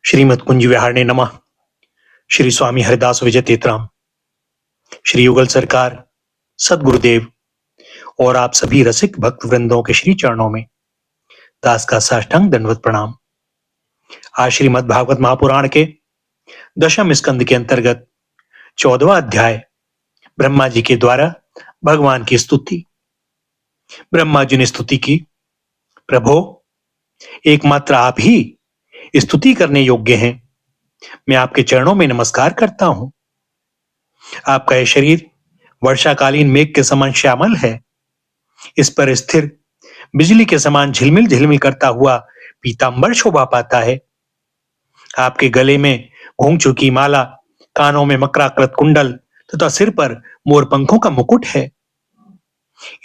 श्रीमद कुंज विहार ने नमः। श्री स्वामी हरिदास विजय तेतराम, श्री युगल सरकार, सदगुरुदेव और आप सभी रसिक भक्त वृंदों के श्री चरणों में दास का साष्टांग दंडवत प्रणाम। आज श्रीमद भागवत महापुराण के दशम स्कंद के अंतर्गत 14वां अध्याय ब्रह्मा जी के द्वारा भगवान की स्तुति। ब्रह्मा जी ने स्तुति की, प्रभो एकमात्र आप ही स्तुति करने योग्य हैं। मैं आपके चरणों में नमस्कार करता हूं। आपका यह शरीर वर्षाकालीन मेघ के समान श्यामल है। इस पर स्थिर बिजली के समान झिलमिल झिलमिल करता हुआ पीतांबर शोभा पाता है। आपके गले में घुंघरू की माला, कानों में मकराकृत कुंडल तथा सिर पर मोर पंखों का मुकुट है।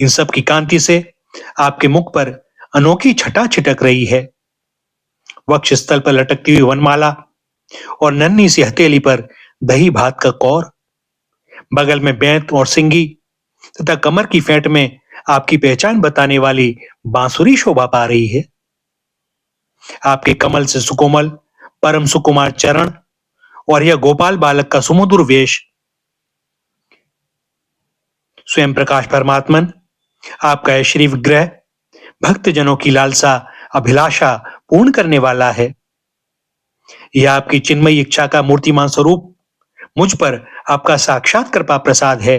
इन सब की कांति से आपके मुख पर अनोखी छटा छिटक रही है। वक्ष स्थल पर लटकती हुई वनमाला और नन्ही सी हथेली पर दही भात का कौर, बगल में बेंत और सिंगी तथा कमर की फेंट में आपकी पहचान बताने वाली बांसुरी शोभा पा रही है। आपके कमल से सुकोमल परम सुकुमार चरण और यह गोपाल बालक का सुमधुर वेश, स्वयं प्रकाश परमात्मन, आपका यह श्री विग्रह भक्त जनों की लालसा अभिलाषा पूर्ण करने वाला है। यह आपकी चिन्मयी इच्छा का मूर्तिमान स्वरूप मुझ पर आपका साक्षात कृपा प्रसाद है।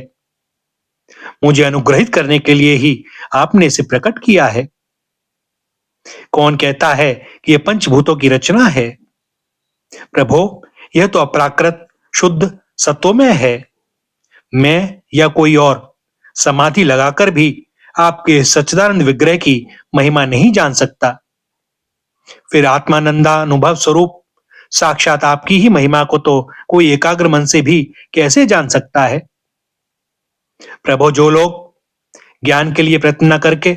मुझे अनुग्रहित करने के लिए ही आपने इसे प्रकट किया है। कौन कहता है कि यह पंचभूतों की रचना है? प्रभो, यह तो अपराकृत शुद्ध सत्वमय है। मैं या कोई और समाधि लगाकर भी आपके सच्चिदानंद विग्रह की महिमा नहीं जान सकता। फिर आत्मानंदानुभव स्वरूप साक्षात आपकी ही महिमा को तो कोई एकाग्र मन से भी कैसे जान सकता है? प्रभु, जो लोग ज्ञान के लिए प्रयत्न न करके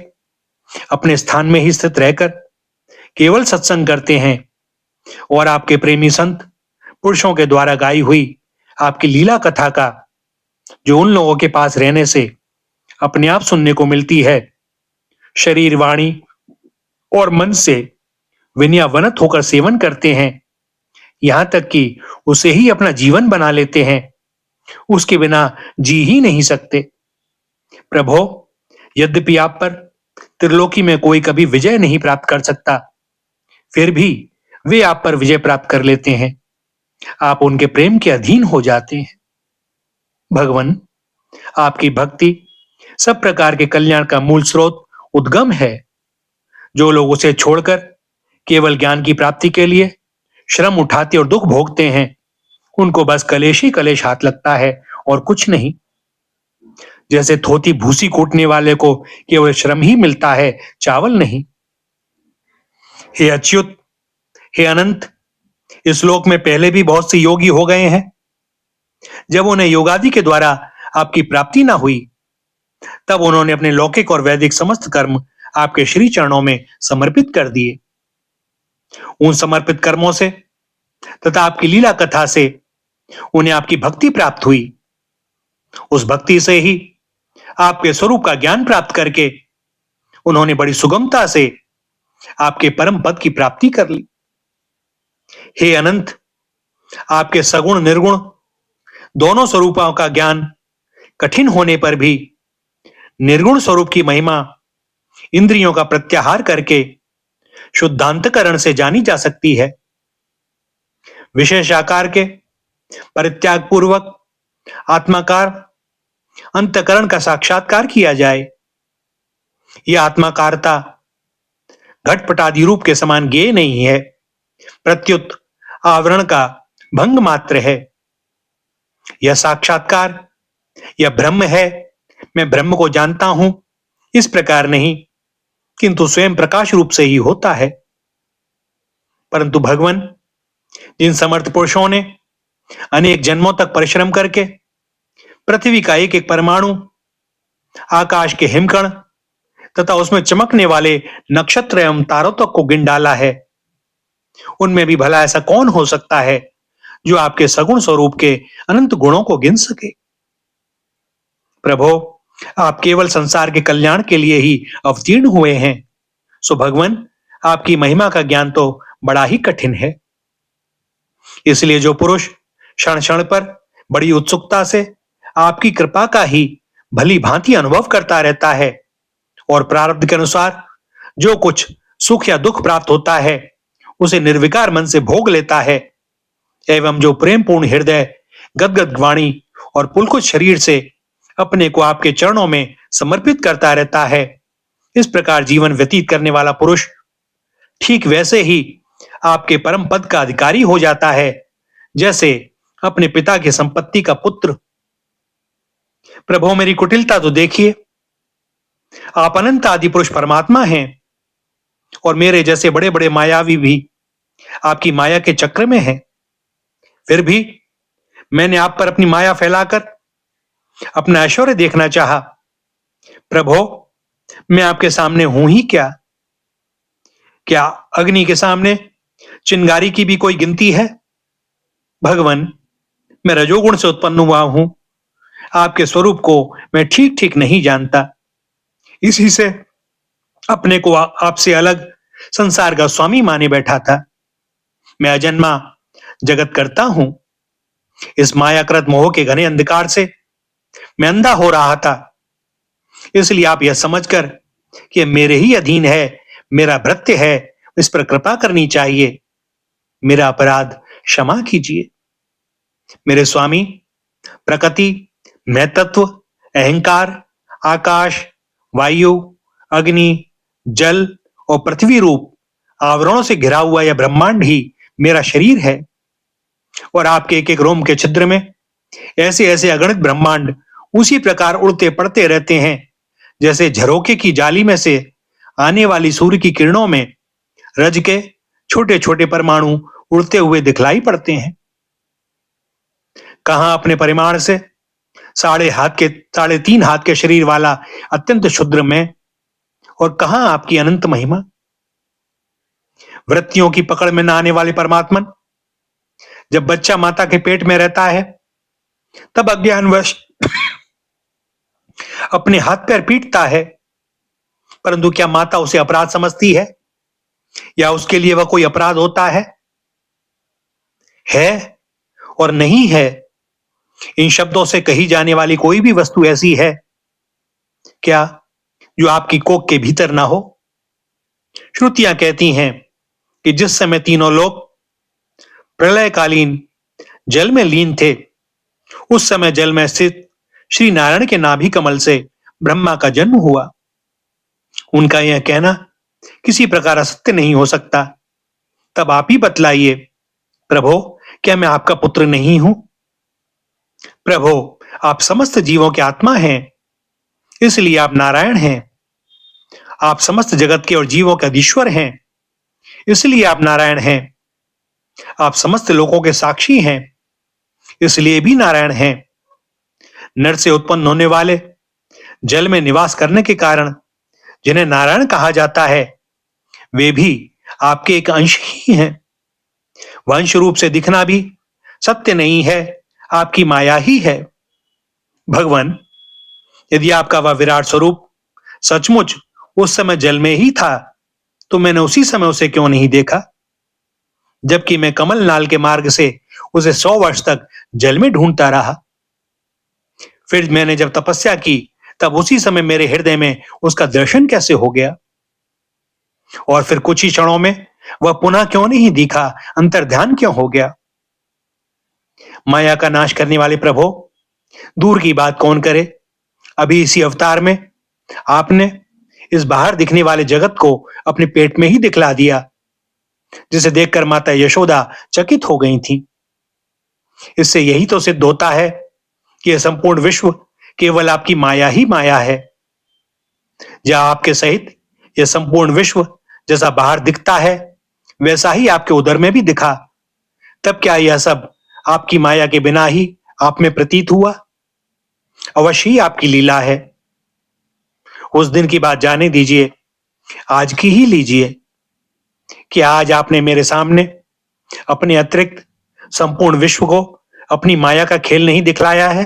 अपने स्थान में ही स्थित रहकर केवल सत्संग करते हैं और आपके प्रेमी संत पुरुषों के द्वारा गाई हुई आपकी लीला कथा का जो उन लोगों के पास रहने से अपने आप सुनने को मिलती है, शरीर, वाणी और मन से विनयावनत होकर सेवन करते हैं, यहां तक कि उसे ही अपना जीवन बना लेते हैं, उसके बिना जी ही नहीं सकते। प्रभो, यद्यपि आप पर त्रिलोकी में कोई कभी विजय नहीं प्राप्त कर सकता, फिर भी वे आप पर विजय प्राप्त कर लेते हैं। आप उनके प्रेम के अधीन हो जाते हैं। भगवान, आपकी भक्ति सब प्रकार के कल्याण का मूल स्रोत उद्गम है। जो लोग उसे छोड़कर केवल ज्ञान की प्राप्ति के लिए श्रम उठाते और दुख भोगते हैं, उनको बस कलेश ही कलेश हाथ लगता है और कुछ नहीं। जैसे थोती भूसी कूटने वाले को केवल श्रम ही मिलता है, चावल नहीं। हे अच्युत, हे अनंत, इस लोक में पहले भी बहुत से योगी हो गए हैं। जब उन्हें योगादि के द्वारा आपकी प्राप्ति ना हुई, तब उन्होंने अपने लौकिक और वैदिक समस्त कर्म आपके श्री चरणों में समर्पित कर दिए। उन समर्पित कर्मों से तथा आपकी लीला कथा से उन्हें आपकी भक्ति प्राप्त हुई। उस भक्ति से ही आपके स्वरूप का ज्ञान प्राप्त करके उन्होंने बड़ी सुगमता से आपके परम पद की प्राप्ति कर ली। हे अनंत, आपके सगुण निर्गुण दोनों स्वरूपों का ज्ञान कठिन होने पर भी निर्गुण स्वरूप की महिमा इंद्रियों का प्रत्याहार करके शुद्धांतकरण से जानी जा सकती है। विशेष आकार के परित्याग पूर्वक आत्माकार अंतकरण का साक्षात्कार किया जाए। यह आत्माकारता घटपटादि रूप के समान ज्ञेय नहीं है, प्रत्युत आवरण का भंग मात्र है। यह साक्षात्कार यह ब्रह्म है, मैं ब्रह्म को जानता हूं, इस प्रकार नहीं, किंतु स्वयं प्रकाश रूप से ही होता है। परंतु भगवान, जिन समर्थ पुरुषों ने अनेक जन्मों तक परिश्रम करके पृथ्वी का एक एक परमाणु, आकाश के हिमकण तथा उसमें चमकने वाले नक्षत्र एवं तारों तक को गिन डाला है, उनमें भी भला ऐसा कौन हो सकता है जो आपके सगुण स्वरूप के अनंत गुणों को गिन सके? प्रभो, आप केवल संसार के कल्याण के लिए ही अवतीर्ण हुए हैं, सो भगवान, आपकी महिमा का ज्ञान तो बड़ा ही कठिन है। इसलिए जो पुरुष क्षण क्षण पर बड़ी उत्सुकता से आपकी कृपा का ही भली भांति अनुभव करता रहता है और प्रारब्ध के अनुसार जो कुछ सुख या दुख प्राप्त होता है उसे निर्विकार मन से भोग लेता है, एवं जो प्रेम पूर्ण हृदय, गदगद वाणी और पुलकुत शरीर से अपने को आपके चरणों में समर्पित करता रहता है, इस प्रकार जीवन व्यतीत करने वाला पुरुष ठीक वैसे ही आपके परम पद का अधिकारी हो जाता है जैसे अपने पिता की संपत्ति का पुत्र। प्रभु, मेरी कुटिलता तो देखिए। आप अनंत आदि पुरुष परमात्मा हैं और मेरे जैसे बड़े बड़े मायावी भी आपकी माया के चक्र में हैं। फिर भी मैंने आप पर अपनी माया फैलाकर अपना ऐश्वर्य देखना चाहा। प्रभु, मैं आपके सामने हूं ही क्या? क्या अग्नि के सामने चिंगारी की भी कोई गिनती है? भगवान, मैं रजोगुण से उत्पन्न हुआ हूं। आपके स्वरूप को मैं ठीक ठीक नहीं जानता। इसी से अपने को आपसे अलग संसार का स्वामी माने बैठा था। मैं अजन्मा जगत करता हूं। इस मायाकृत मोह के घने अंधकार से मैं अंधा हो रहा था। इसलिए आप यह समझकर कि मेरे ही अधीन है, मेरा भृत्य है, इस पर कृपा करनी चाहिए। मेरा अपराध क्षमा कीजिए। मेरे स्वामी, प्रकृति, मैं तत्व, अहंकार, आकाश, वायु, अग्नि, जल और पृथ्वी रूप आवरणों से घिरा हुआ यह ब्रह्मांड ही मेरा शरीर है और आपके एक एक रोम के छिद्र में ऐसे ऐसे अगणित ब्रह्मांड उसी प्रकार उड़ते पड़ते रहते हैं जैसे झरोखे की जाली में से आने वाली सूर्य की किरणों में रज के छोटे छोटे परमाणु उड़ते हुए दिखलाई पड़ते हैं। कहां अपने परिमाण से 3.5 हाथ के शरीर वाला अत्यंत क्षुद्र में और कहां आपकी अनंत महिमा। वृत्तियों की पकड़ में न आने वाले परमात्मन, जब बच्चा माता के पेट में रहता है तब अज्ञानवश अपने हाथ पैर पीटता है, परंतु क्या माता उसे अपराध समझती है या उसके लिए वह कोई अपराध होता है? और नहीं है। इन शब्दों से कही जाने वाली कोई भी वस्तु ऐसी है क्या जो आपकी कोख के भीतर ना हो? श्रुतियां कहती हैं कि जिस समय तीनों लोग प्रलयकालीन जल में लीन थे, उस समय जल में स्थित श्री नारायण के नाभि कमल से ब्रह्मा का जन्म हुआ। उनका यह कहना किसी प्रकार असत्य नहीं हो सकता। तब आप ही बतलाइए प्रभो, क्या मैं आपका पुत्र नहीं हूं? प्रभो, आप समस्त जीवों के आत्मा हैं, इसलिए आप नारायण हैं। आप समस्त जगत के और जीवों के अधीश्वर हैं, इसलिए आप नारायण हैं। आप समस्त लोगों के साक्षी हैं, इसलिए भी नारायण हैं। नर से उत्पन्न होने वाले, जल में निवास करने के कारण जिन्हें नारायण कहा जाता है, वे भी आपके एक अंश ही हैं। वंश रूप से दिखना भी सत्य नहीं है, आपकी माया ही है। भगवान, यदि आपका वह विराट स्वरूप सचमुच उस समय जल में ही था, तो मैंने उसी समय उसे क्यों नहीं देखा, जबकि मैं कमल नाल के मार्ग से उसे 100 वर्ष तक जल में ढूंढता रहा। फिर मैंने जब तपस्या की, तब उसी समय मेरे हृदय में उसका दर्शन कैसे हो गया, और फिर कुछ ही क्षणों में वह पुनः क्यों नहीं दिखा, अंतर्ध्यान क्यों हो गया। माया का नाश करने वाले प्रभु, दूर की बात कौन करे, अभी इसी अवतार में आपने इस बाहर दिखने वाले जगत को अपने पेट में ही दिखला दिया, जिसे देखकर माता यशोदा चकित हो गई थी। इससे यही तो सिद्ध होता है कि यह संपूर्ण विश्व केवल आपकी माया ही माया है। जहां आपके सहित यह संपूर्ण विश्व जैसा बाहर दिखता है, वैसा ही आपके उदर में भी दिखा। तब क्या यह सब आपकी माया के बिना ही आप में प्रतीत हुआ? अवश्य ही आपकी लीला है। उस दिन की बात जाने दीजिए, आज की ही लीजिए कि आज आपने मेरे सामने अपने अतिरिक्त संपूर्ण विश्व को अपनी माया का खेल नहीं दिखलाया है।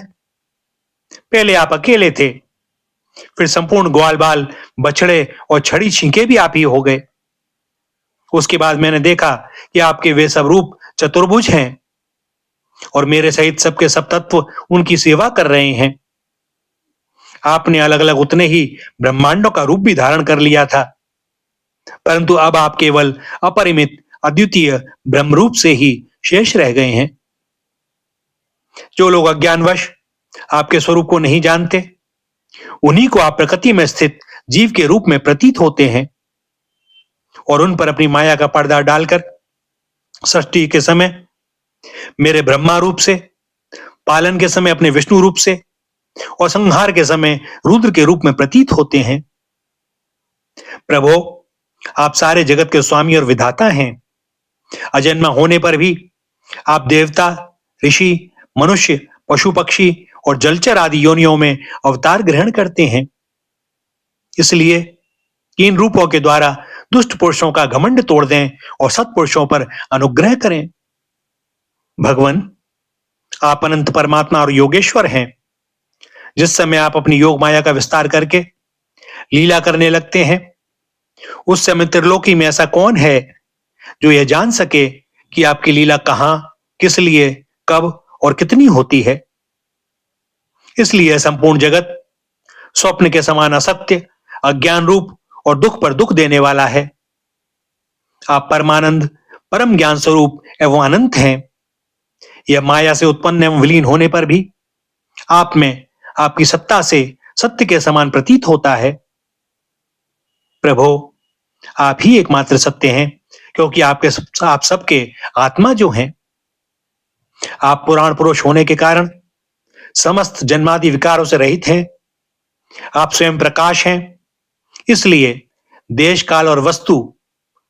पहले आप अकेले थे, फिर संपूर्ण ग्वाल बाल, बछड़े और छड़ी छींके भी आप ही हो गए। उसके बाद मैंने देखा कि आपके वे सब रूप चतुर्भुज हैं, और मेरे सहित सबके सब तत्व उनकी सेवा कर रहे हैं। आपने अलग अलग उतने ही ब्रह्मांडों का रूप भी धारण कर लिया था, परंतु अब आप केवल अपरिमित अद्वितीय ब्रह्म रूप से ही शेष रह गए हैं। जो लोग अज्ञानवश आपके स्वरूप को नहीं जानते, उन्हीं को आप प्रकृति में स्थित जीव के रूप में प्रतीत होते हैं और उन पर अपनी माया का पर्दा डालकर सृष्टि के समय मेरे ब्रह्मा रूप से, पालन के समय अपने विष्णु रूप से और संहार के समय रुद्र के रूप में प्रतीत होते हैं। प्रभो, आप सारे जगत के स्वामी और विधाता हैं। अजन्मा होने पर भी आप देवता, ऋषि, मनुष्य, पशु पक्षी और जलचर आदि योनियों में अवतार ग्रहण करते हैं। इसलिए इन रूपों के द्वारा दुष्ट पुरुषों का घमंड तोड़ दें और सत्पुरुषों पर अनुग्रह करें। भगवान, आप अनंत परमात्मा और योगेश्वर हैं। जिस समय आप अपनी योग माया का विस्तार करके लीला करने लगते हैं, उस समय त्रिलोकी में ऐसा कौन है जो यह जान सके कि आपकी लीला कहां, किस लिए, कब और कितनी होती है। इसलिए संपूर्ण जगत स्वप्न के समान असत्य, अज्ञान रूप और दुख पर दुख देने वाला है। आप परमानंद, परम ज्ञान स्वरूप एवं अनंत हैं। यह माया से उत्पन्न एवं विलीन होने पर भी आप में आपकी सत्ता से सत्य के समान प्रतीत होता है। प्रभो, आप ही एकमात्र सत्य हैं, क्योंकि आप सबके आत्मा जो हैं। आप पुराण पुरुष होने के कारण समस्त जन्मादि विकारों से रहित हैं। आप स्वयं प्रकाश हैं। इसलिए देश, काल और वस्तु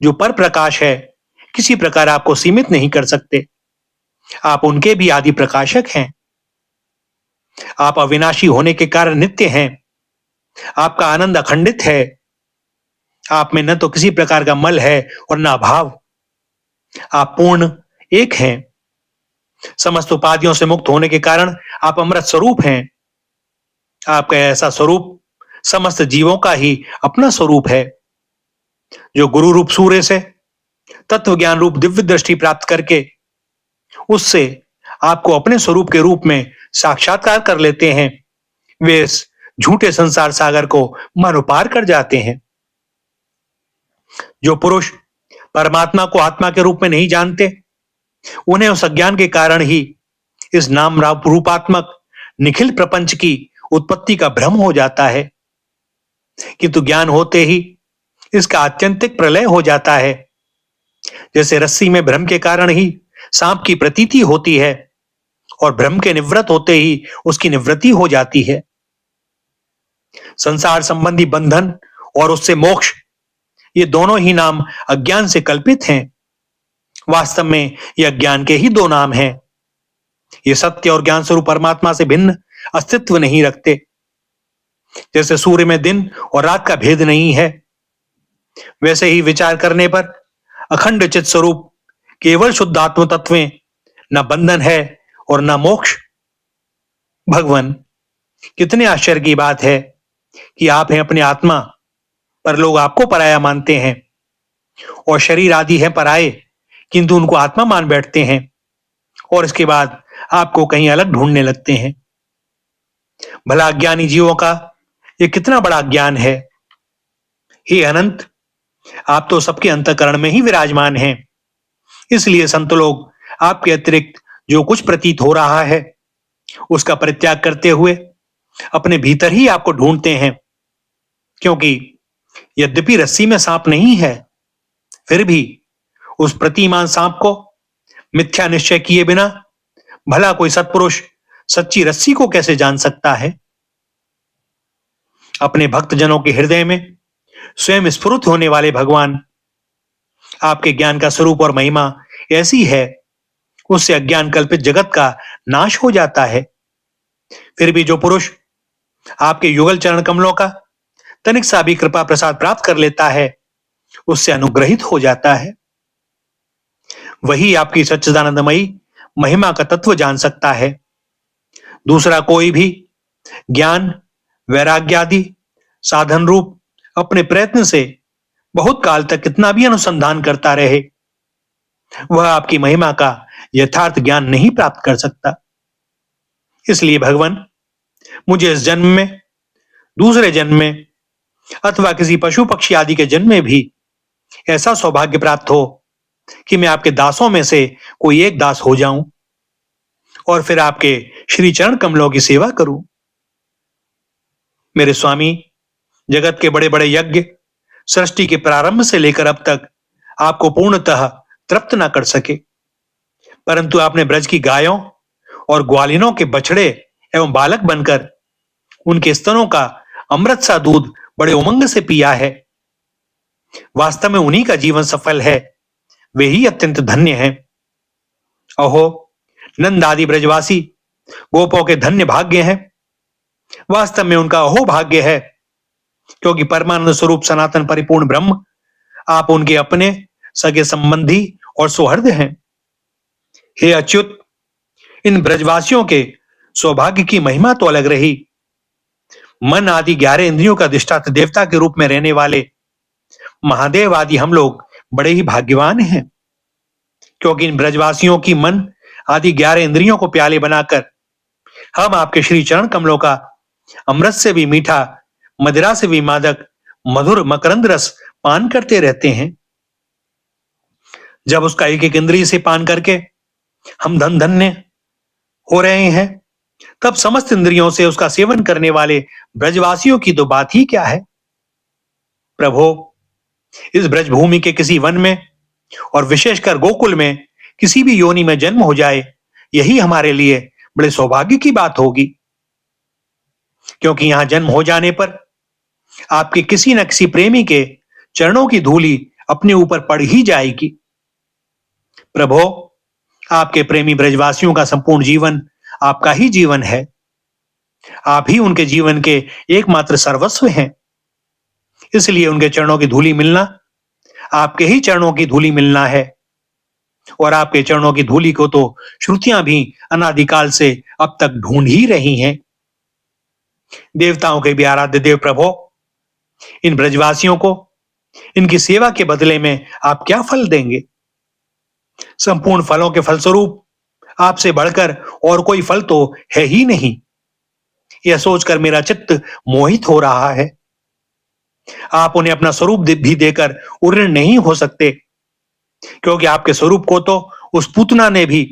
जो पर प्रकाश है, किसी प्रकार आपको सीमित नहीं कर सकते। आप उनके भी आदि प्रकाशक हैं। आप अविनाशी होने के कारण नित्य हैं। आपका आनंद अखंडित है। आप में न तो किसी प्रकार का मल है और न अभाव। आप पूर्ण एक हैं। समस्त उपाधियों से मुक्त होने के कारण आप अमृत स्वरूप हैं। आपका ऐसा स्वरूप समस्त जीवों का ही अपना स्वरूप है, जो गुरु रूप सूर्य से तत्व ज्ञान रूप दिव्य दृष्टि प्राप्त करके उससे आपको अपने स्वरूप के रूप में साक्षात्कार कर लेते हैं। वे इस झूठे संसार सागर को मानो पार कर जाते हैं। जो पुरुष परमात्मा को आत्मा के रूप में नहीं जानते, उन्हें उस अज्ञान के कारण ही इस नाम रूपात्मक निखिल प्रपंच की उत्पत्ति का भ्रम हो जाता है। किंतु ज्ञान होते ही इसका आत्यंतिक प्रलय हो जाता है। जैसे रस्सी में भ्रम के कारण ही सांप की प्रतीति होती है और भ्रम के निवृत्त होते ही उसकी निवृत्ति हो जाती है। संसार संबंधी बंधन और उससे मोक्ष, ये दोनों ही नाम अज्ञान से कल्पित हैं। वास्तव में ये अज्ञान के ही दो नाम हैं। ये सत्य और ज्ञान स्वरूप परमात्मा से भिन्न अस्तित्व नहीं रखते। जैसे सूर्य में दिन और रात का भेद नहीं है, वैसे ही विचार करने पर अखंड चित स्वरूप केवल शुद्ध आत्म तत्व न बंधन है और न मोक्ष। भगवान, कितने आश्चर्य की बात है कि आप हैं अपने आत्मा, पर लोग आपको पराया मानते हैं, और शरीर आदि है पराये, किंतु उनको आत्मा मान बैठते हैं और इसके बाद आपको कहीं अलग ढूंढने लगते हैं। भला अज्ञानी जीवों का ये कितना बड़ा ज्ञान है। हे अनंत, आप तो सबके अंतःकरण में ही विराजमान हैं। इसलिए संत लोग आपके अतिरिक्त जो कुछ प्रतीत हो रहा है उसका परित्याग करते हुए अपने भीतर ही आपको ढूंढते हैं। क्योंकि यद्यपि रस्सी में सांप नहीं है, फिर भी उस प्रतिमान सांप को मिथ्या निश्चय किए बिना भला कोई सत्पुरुष सच्ची रस्सी को कैसे जान सकता है। अपने भक्तजनों के हृदय में स्वयं स्फुरित होने वाले भगवान, आपके ज्ञान का स्वरूप और महिमा ऐसी है, उससे अज्ञान कल्पित जगत का नाश हो जाता है। फिर भी जो पुरुष आपके युगल चरण कमलों का तनिक सा भी कृपा प्रसाद प्राप्त कर लेता है, उससे अनुग्रहित हो जाता है। वही आपकी सच्चिदानंदमयी महिमा का तत्व जान सकता है। दूसरा कोई भी ज्ञान, वैराग्य आदि साधन रूप अपने प्रयत्न से बहुत काल तक कितना भी अनुसंधान करता रहे, वह आपकी महिमा का यथार्थ ज्ञान नहीं प्राप्त कर सकता। इसलिए भगवान, मुझे इस जन्म में, दूसरे जन्म में अथवा किसी पशु पक्षी आदि के जन्म में भी ऐसा सौभाग्य प्राप्त हो कि मैं आपके दासों में से कोई एक दास हो जाऊं और फिर आपके श्री चरण कमलों की सेवा करूं। मेरे स्वामी, जगत के बड़े बड़े यज्ञ सृष्टि के प्रारंभ से लेकर अब तक आपको पूर्णतः तृप्त न कर सके, परंतु आपने ब्रज की गायों और ग्वालिनों के बछड़े एवं बालक बनकर उनके स्तनों का अमृत सा दूध बड़े उमंग से पिया है। वास्तव में उन्हीं का जीवन सफल है, वे ही अत्यंत धन्य हैं। अहो, नंद आदि ब्रजवासी गोपों के धन्य भाग्य हैं। वास्तव में उनका अहो भाग्य है, क्योंकि परमानंद स्वरूप सनातन परिपूर्ण ब्रह्म आप उनके अपने सगे संबंधी और सौहृद हैं। हे अच्युत, इन ब्रजवासियों के सौभाग्य की महिमा तो अलग रही। मन आदि 11 इंद्रियों का अधिष्ठाता देवता के रूप में रहने वाले महादेव आदि हम लोग बड़े ही भाग्यवान हैं, क्योंकि इन ब्रजवासियों की मन आदि 11 इंद्रियों को प्याले बनाकर हम आपके श्री चरण कमलों का अमृत से भी मीठा, मदिरा से भी मादक मधुर मकरंद रस पान करते रहते हैं। जब उसका एक एक इंद्रिय से पान करके हम धन धन्य हो रहे हैं, तब समस्त इंद्रियों से उसका सेवन करने वाले ब्रजवासियों की तो बात ही क्या है। प्रभो, इस ब्रजभूमि के किसी वन में और विशेषकर गोकुल में किसी भी योनि में जन्म हो जाए, यही हमारे लिए बड़े सौभाग्य की बात होगी, क्योंकि यहां जन्म हो जाने पर आपके किसी न किसी प्रेमी के चरणों की धूलि अपने ऊपर पड़ ही जाएगी। प्रभो, आपके प्रेमी ब्रजवासियों का संपूर्ण जीवन आपका ही जीवन है। आप ही उनके जीवन के एकमात्र सर्वस्व हैं। इसलिए उनके चरणों की धूलि मिलना आपके ही चरणों की धूलि मिलना है, और आपके चरणों की धूलि को तो श्रुतियां भी अनादिकाल से अब तक ढूंढ ही रही हैं। देवताओं के भी आराध्य देव प्रभो, इन ब्रजवासियों को इनकी सेवा के बदले में आप क्या फल देंगे? संपूर्ण फलों के फलस्वरूप आपसे बढ़कर और कोई फल तो है ही नहीं। यह सोचकर मेरा चित्त मोहित हो रहा है। आप उन्हें अपना स्वरूप भी देकर उऋण नहीं हो सकते, क्योंकि आपके स्वरूप को तो उस पूतना ने भी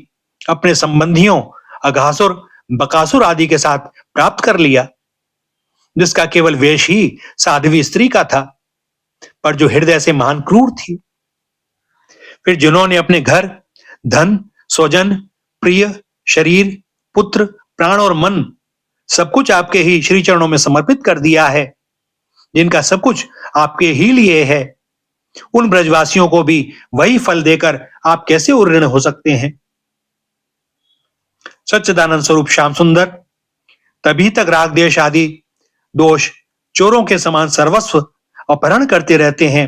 अपने संबंधियों अघासुर, बकासुर आदि के साथ प्राप्त कर लिया, जिसका केवल वेश ही साध्वी स्त्री का था, पर जो हृदय से महान क्रूर थी। फिर जिन्होंने अपने घर, धन, स्वजन, प्रिय, शरीर, पुत्र, प्राण और मन सब कुछ आपके ही श्री चरणों में समर्पित कर दिया है, जिनका सब कुछ आपके ही लिए है, उन ब्रजवासियों को भी वही फल देकर आप कैसे उऋण हो सकते हैं? सच्चिदानंद स्वरूप श्याम सुंदर तभी तक राग देश आदि दोष चोरों के समान सर्वस्व अपहरण करते रहते हैं,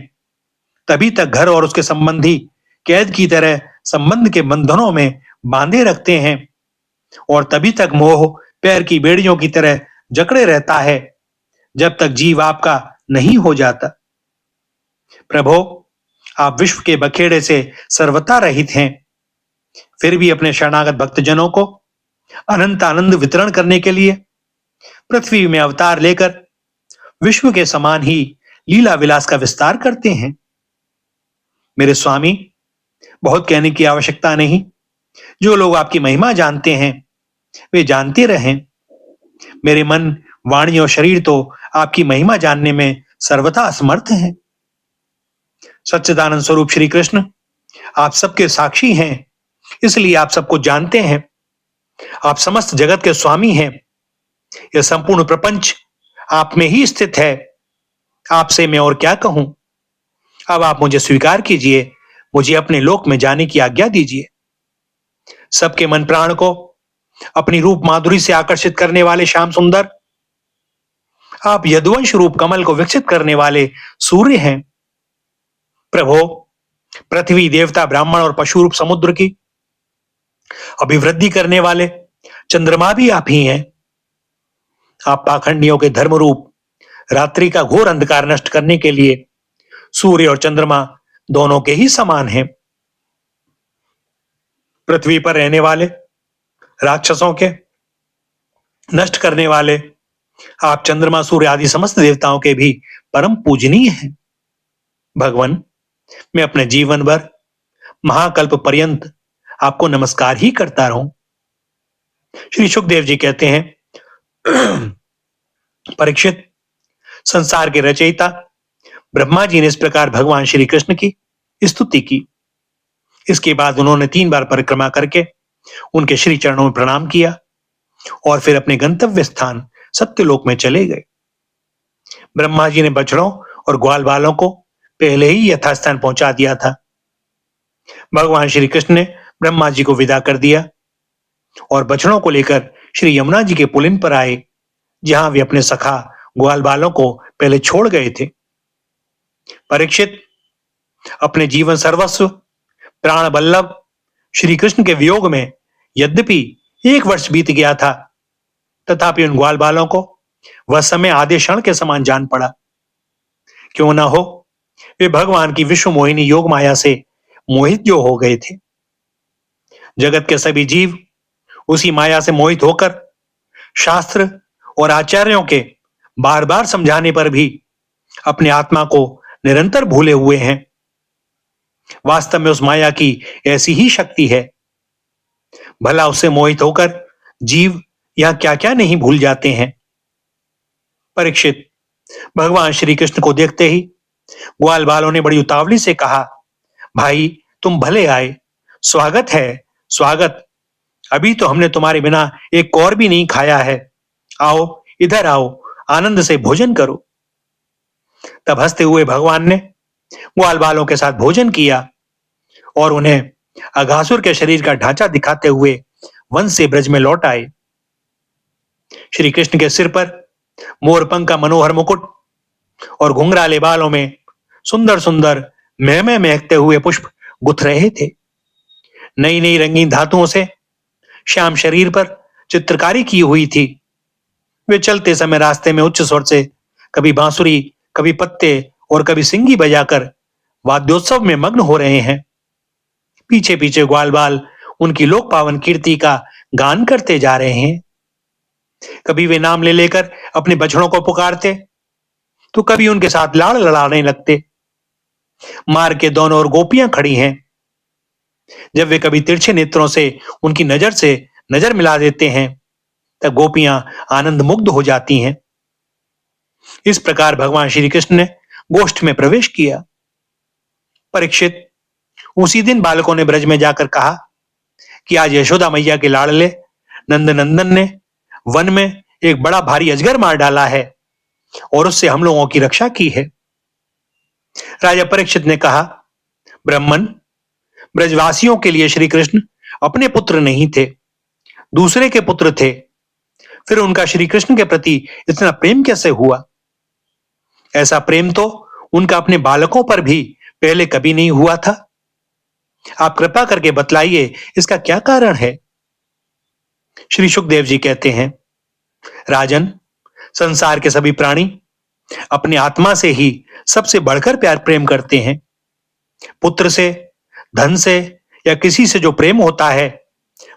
तभी तक घर और उसके संबंधी कैद की तरह संबंध के बंधनों में बांधे रखते हैं, और तभी तक मोह पैर की बेड़ियों की तरह जकड़े रहता है, जब तक जीव आपका नहीं हो जाता। प्रभो, आप विश्व के बखेड़े से सर्वथा रहित हैं, फिर भी अपने शरणागत भक्तजनों को अनंत आनंद वितरण करने के लिए पृथ्वी में अवतार लेकर विश्व के समान ही लीला विलास का विस्तार करते हैं। मेरे स्वामी, बहुत कहने की आवश्यकता नहीं। जो लोग आपकी महिमा जानते हैं वे जानते रहें। मेरे मन, वाणी और शरीर तो आपकी महिमा जानने में सर्वथा असमर्थ हैं। सच्चिदानंद स्वरूप श्री कृष्ण आप सबके साक्षी हैं, इसलिए आप सबको जानते हैं। आप समस्त जगत के स्वामी हैं। यह संपूर्ण प्रपंच आप में ही स्थित है। आपसे मैं और क्या कहूं? अब आप मुझे स्वीकार कीजिए, मुझे अपने लोक में जाने की आज्ञा दीजिए। सबके मन प्राण को अपनी रूप माधुरी से आकर्षित करने वाले श्याम सुंदर, आप यदुवंश रूप कमल को विकसित करने वाले सूर्य हैं। प्रभो, पृथ्वी, देवता, ब्राह्मण और पशु रूप समुद्र की अभिवृद्धि करने वाले चंद्रमा भी आप ही हैं। आप पाखंडियों के धर्म रूप रात्रि का घोर अंधकार नष्ट करने के लिए सूर्य और चंद्रमा दोनों के ही समान हैं। पृथ्वी पर रहने वाले राक्षसों के नष्ट करने वाले आप चंद्रमा सूर्य आदि समस्त देवताओं के भी परम पूजनीय हैं। भगवान, मैं अपने जीवन भर महाकल्प पर्यंत आपको नमस्कार ही करता रहूं। श्री सुखदेव जी कहते हैं, परीक्षित, संसार के रचयिता ब्रह्मा जी ने इस प्रकार भगवान श्री कृष्ण की स्तुति की। इसके बाद उन्होंने 3 बार परिक्रमा करके उनके श्री चरणों में प्रणाम किया और फिर अपने गंतव्य स्थान सत्यलोक में चले गए। ब्रह्मा जी ने बछड़ों और ग्वाल बालों को पहले ही यथास्थान पहुंचा दिया था। भगवान श्री कृष्ण ने ब्रह्मा जी को विदा कर दिया और बछड़ों को लेकर श्री यमुना जी के पुलिन पर आए, जहां वे अपने सखा ग्वाल बालों को पहले छोड़ गए थे। परीक्षित, अपने जीवन सर्वस्व प्राण बल्लभ श्री कृष्ण के वियोग में यद्यपि 1 वर्ष बीत गया था, तथापि उन ग्वाल बालों को वह समय आधे क्षण के समान जान पड़ा। क्यों ना हो, वे भगवान की विश्व मोहिनी योग माया से मोहित जो हो गए थे। जगत के सभी जीव उसी माया से मोहित होकर शास्त्र और आचार्यों के बार बार समझाने पर भी अपने आत्मा को निरंतर भूले हुए हैं। वास्तव में उस माया की ऐसी ही शक्ति है। भला उससे मोहित होकर जीव यहां क्या क्या नहीं भूल जाते हैं। परीक्षित, भगवान श्री कृष्ण को देखते ही ग्वाल बालों ने बड़ी उतावली से कहा, भाई तुम भले आए, स्वागत है, स्वागत। अभी तो हमने तुम्हारे बिना एक कौर भी नहीं खाया है। आओ, इधर आओ, आनंद से भोजन करो। तब हंसते हुए भगवान ने ग्वाल बालों के साथ भोजन किया और उन्हें अघासुर के शरीर का ढांचा दिखाते हुए वन से ब्रज में लौट आए। श्री कृष्ण के सिर पर मोरपंख का मनोहर मुकुट और घुंघराले बालों में सुंदर सुंदर महकते हुए पुष्प गुथ रहे थे। नई नई रंगीन धातुओं से श्याम शरीर पर चित्रकारी की हुई थी। वे चलते समय रास्ते में उच्च स्वर से कभी बांसुरी, कभी पत्ते और कभी सिंगी बजाकर वाद्योत्सव में मग्न हो रहे हैं। पीछे पीछे ग्वाल बाल उनकी लोक पावन कीर्ति का गान करते जा रहे हैं। कभी वे नाम ले लेकर अपने बछड़ों को पुकारते, तो कभी उनके साथ लाड़ लड़ाने लगते। मार्ग के दोनों ओर गोपियां खड़ी हैं। जब वे कभी तिरछे नेत्रों से उनकी नजर से नजर मिला देते हैं, तब गोपियां आनंद मुग्ध हो जाती हैं। इस प्रकार भगवान श्री कृष्ण ने गोष्ठ में प्रवेश किया। परीक्षित, उसी दिन बालकों ने ब्रज में जाकर कहा कि आज यशोदा मैया के लाडले नंद नंदन ने वन में एक बड़ा भारी अजगर मार डाला है और उससे हम लोगों की रक्षा की है। राजा परीक्षित ने कहा, ब्राह्मण, ब्रजवासियों के लिए श्री कृष्ण अपने पुत्र नहीं थे, दूसरे के पुत्र थे। फिर उनका श्री कृष्ण के प्रति इतना प्रेम कैसे हुआ? ऐसा प्रेम तो उनका अपने बालकों पर भी पहले कभी नहीं हुआ था। आप कृपा करके बतलाइए, इसका क्या कारण है? श्री सुखदेव जी कहते हैं, राजन, संसार के सभी प्राणी अपने आत्मा से ही सबसे बढ़कर प्यार प्रेम करते हैं। पुत्र से, धन से या किसी से जो प्रेम होता है,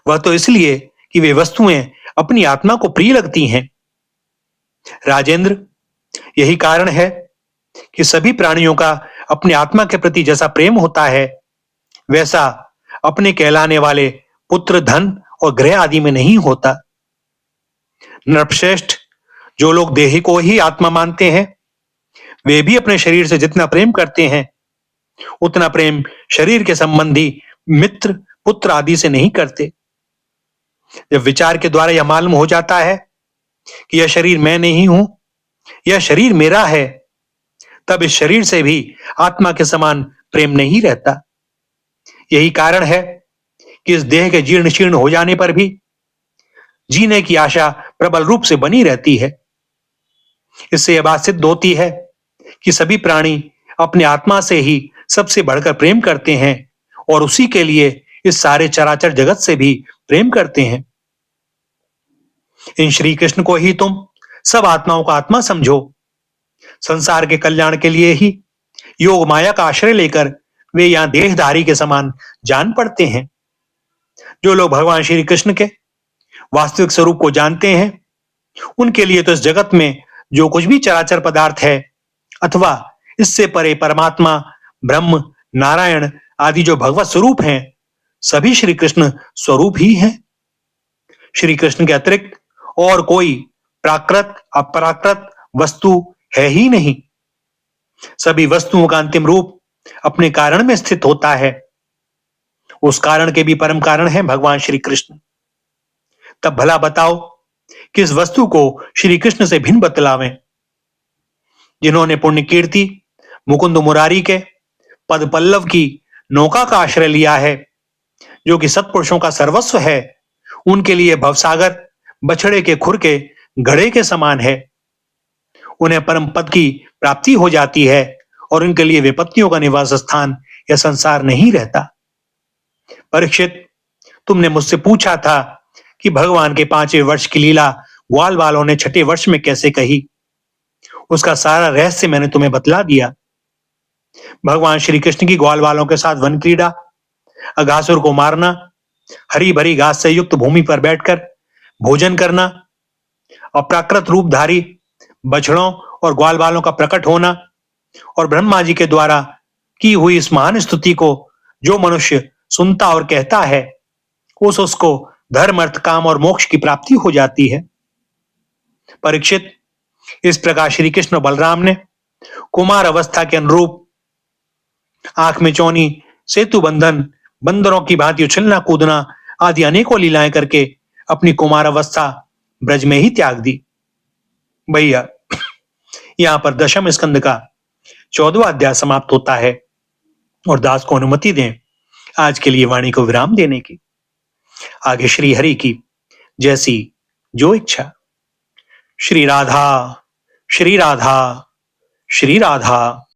वह तो इसलिए कि वे वस्तुएं अपनी आत्मा को प्रिय लगती हैं। राजेंद्र, यही कारण है कि सभी प्राणियों का अपने आत्मा के प्रति जैसा प्रेम होता है, वैसा अपने कहलाने वाले पुत्र, धन और ग्रह आदि में नहीं होता। नृपश्रेष्ठ, जो लोग देही को ही आत्मा मानते हैं, वे भी अपने शरीर से जितना प्रेम करते हैं, उतना प्रेम शरीर के संबंधी मित्र, पुत्र आदि से नहीं करते। जब विचार के द्वारा यह मालूम हो जाता है कि यह शरीर मैं नहीं हूं, यह शरीर मेरा है, तब इस शरीर से भी आत्मा के समान प्रेम नहीं रहता। यही कारण है कि इस देह के जीर्ण शीर्ण हो जाने पर भी जीने की आशा प्रबल रूप से बनी रहती है। इससे यह बात सिद्ध होती है कि सभी प्राणी अपने आत्मा से ही सबसे बढ़कर प्रेम करते हैं और उसी के लिए इस सारे चराचर जगत से भी प्रेम करते हैं। इन श्री कृष्ण को ही तुम सब आत्माओं का आत्मा समझो। संसार के कल्याण के लिए ही योग माया का आश्रय लेकर वे यहां देहधारी के समान जान पड़ते हैं। जो लोग भगवान श्री कृष्ण के वास्तविक स्वरूप को जानते हैं, उनके लिए तो इस जगत में जो कुछ भी चराचर पदार्थ है अथवा इससे परे परमात्मा, ब्रह्म, नारायण आदि जो भगवत स्वरूप हैं, सभी श्री कृष्ण स्वरूप ही हैं। श्री कृष्ण के अतिरिक्त और कोई प्राकृत अपराकृत वस्तु है ही नहीं। सभी वस्तुओं का अंतिम रूप अपने कारण में स्थित होता है। उस कारण के भी परम कारण है भगवान श्री कृष्ण। तब भला बताओ किस वस्तु को श्री कृष्ण से भिन्न बतलावें। जिन्होंने पुण्य कीर्ति मुकुंद मुरारी के पद पल्लव की नौका का आश्रय लिया है, जो कि सत्पुरुषों का सर्वस्व है, उनके लिए भवसागर बछड़े के खुर के घड़े के समान है। उन्हें परम पद की प्राप्ति हो जाती है और उनके लिए विपत्तियों का निवास स्थान या संसार नहीं रहता। परीक्षित, तुमने मुझसे पूछा था कि भगवान के 5वें वर्ष की लीला ग्वाल वालों ने 6ठे वर्ष में कैसे कही। उसका सारा रहस्य मैंने तुम्हें बतला दिया। भगवान श्री कृष्ण की ग्वाल वालों के साथ वन क्रीड़ा, अघासुर को मारना, हरी भरी घास से युक्त भूमि पर बैठकर भोजन करना, अप्राकृत रूपधारी बछड़ों और ग्वाल वालों का प्रकट होना और ब्रह्मा जी के द्वारा की हुई इस महान स्तुति को जो मनुष्य सुनता और कहता है, उसको धर्म, अर्थ, काम और मोक्ष की प्राप्ति हो जाती है। परीक्षित, इस प्रकार श्री कृष्ण बलराम ने कुमार अवस्था के अनुरूप आंख में चौनी, सेतु बंधन, बंदरों की भांति उछलना कूदना आदि अनेकों लीलाएं करके अपनी कुमार अवस्था ब्रज में ही त्याग दी। भैया, यहां पर दशम स्कंद का 14वां अध्याय समाप्त होता है और दास को अनुमति दें आज के लिए वाणी को विराम देने की। आगे श्री हरि की जैसी जो इच्छा। श्री राधा, श्री राधा, श्री राधा।